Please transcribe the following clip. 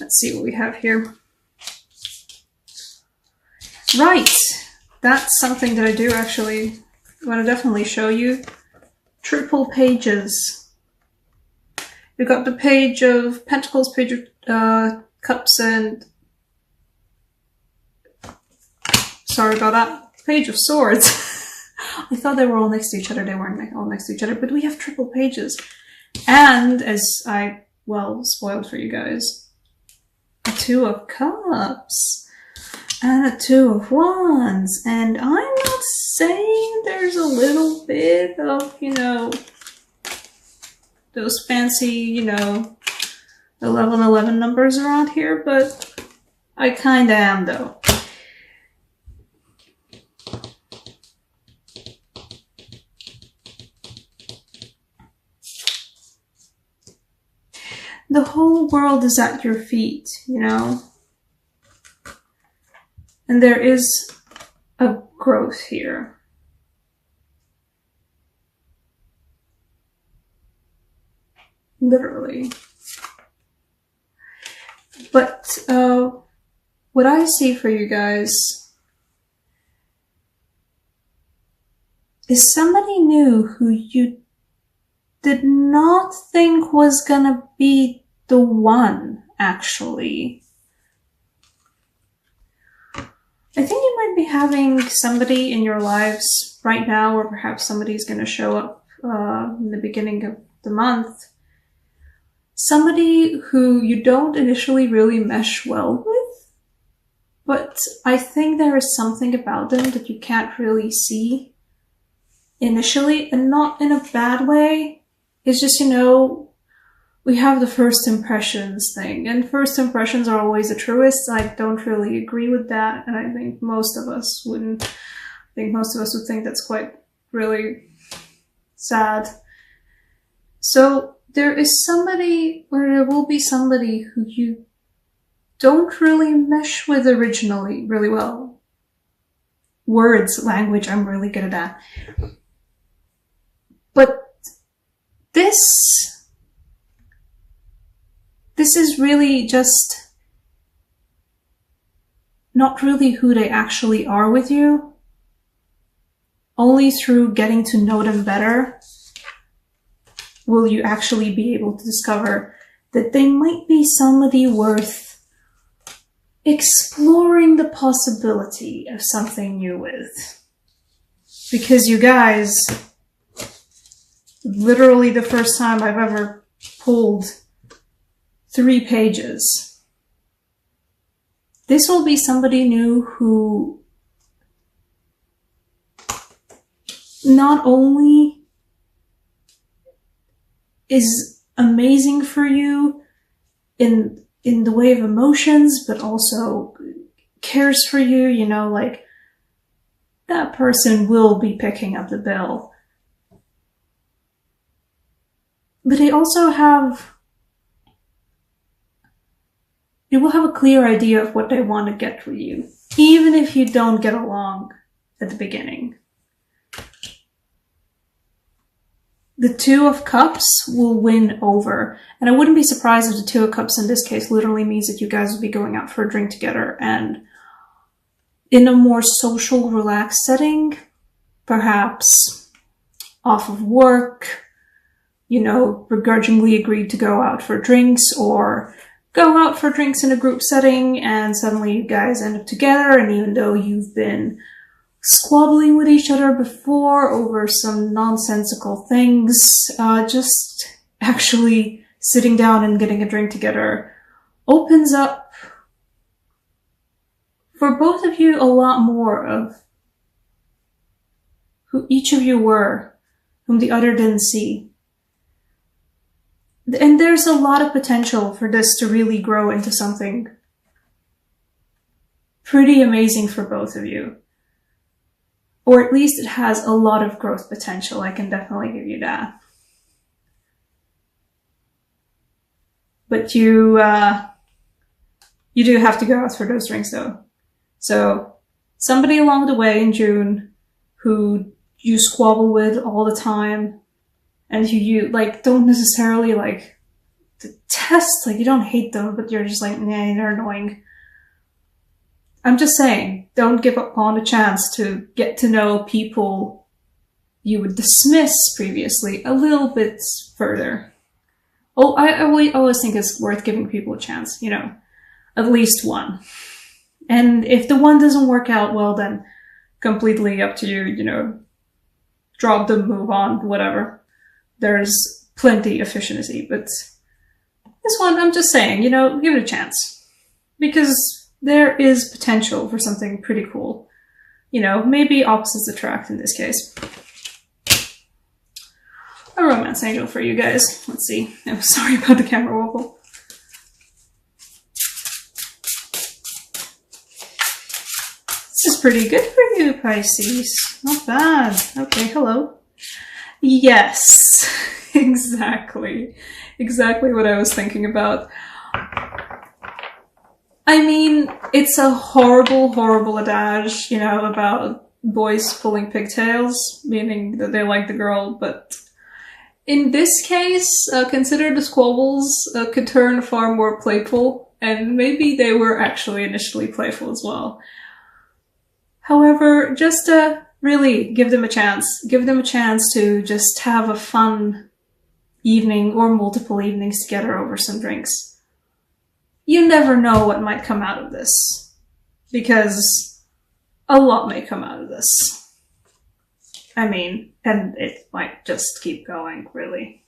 Let's see what we have here. Right, that's something that I do actually want to definitely show you. Triple pages. You've got the page of Pentacles, page of Cups, and sorry about that, page of Swords. I thought they were all next to each other. They weren't all next to each other, but we have triple pages. And as I, well, spoiled for you guys, a Two of Cups and a Two of Wands. And I'm not saying there's a little bit of, you know, those fancy, you know, 1111 numbers around here, but I kinda am though. The whole world is at your feet, you know? And there is a growth here. Literally. But what I see for you guys is somebody new who you did not think was gonna be the one, actually. I think you might be having somebody in your lives right now, or perhaps somebody's gonna show up in the beginning of the month. Somebody who you don't initially really mesh well with, but I think there is something about them that you can't really see initially, and not in a bad way. It's just, you know, we have the first impressions thing, and first impressions are always the truest. I don't really agree with that, and I think most of us wouldn't. I think most of us would think that's quite really sad. So there is somebody, or there will be somebody who you don't really mesh with originally really well. Words, language, I'm really good at that. But this is really just not really who they actually are with you. Only through getting to know them better will you actually be able to discover that they might be somebody worth exploring the possibility of something new with. Because you guys, literally the first time I've ever pulled 3 pages. This will be somebody new who not only is amazing for you in the way of emotions, but also cares for you, you know, like that person will be picking up the bill. But they also will have a clear idea of what they want to get for you, even if you don't get along at the beginning. The Two of Cups will win over. And I wouldn't be surprised if the Two of Cups in this case literally means that you guys will be going out for a drink together, and in a more social, relaxed setting, perhaps off of work, you know, begrudgingly agreed to go out for drinks, or go out for drinks in a group setting, and suddenly you guys end up together, and even though you've been squabbling with each other before over some nonsensical things, just actually sitting down and getting a drink together opens up for both of you a lot more of who each of you were, whom the other didn't see. And there's a lot of potential for this to really grow into something pretty amazing for both of you. Or at least it has a lot of growth potential, I can definitely give you that. But you do have to go out for those drinks though. So somebody along the way in June who you squabble with all the time, and who you like don't necessarily like detest, like, you don't hate them, but you're just like, nah, they're annoying. I'm just saying, don't give up on the chance to get to know people you would dismiss previously a little bit further. Oh, I always think it's worth giving people a chance, you know, at least one. And if the one doesn't work out, well, then completely up to you, you know, drop them, move on, whatever. There's plenty of efficiency, but this one, I'm just saying, you know, give it a chance. Because there is potential for something pretty cool. You know, maybe opposites attract in this case. A romance angel for you guys. Let's see. I'm sorry about the camera wobble. This is pretty good for you, Pisces. Not bad. Okay, hello. Yes, exactly. Exactly what I was thinking about. I mean, it's a horrible, horrible adage, you know, about boys pulling pigtails, meaning that they like the girl, but in this case, consider the squabbles could turn far more playful, and maybe they were actually initially playful as well. However, just really give them a chance. Give them a chance to just have a fun evening or multiple evenings together over some drinks. You never know what might come out of this, because a lot may come out of this. I mean, and it might just keep going, really.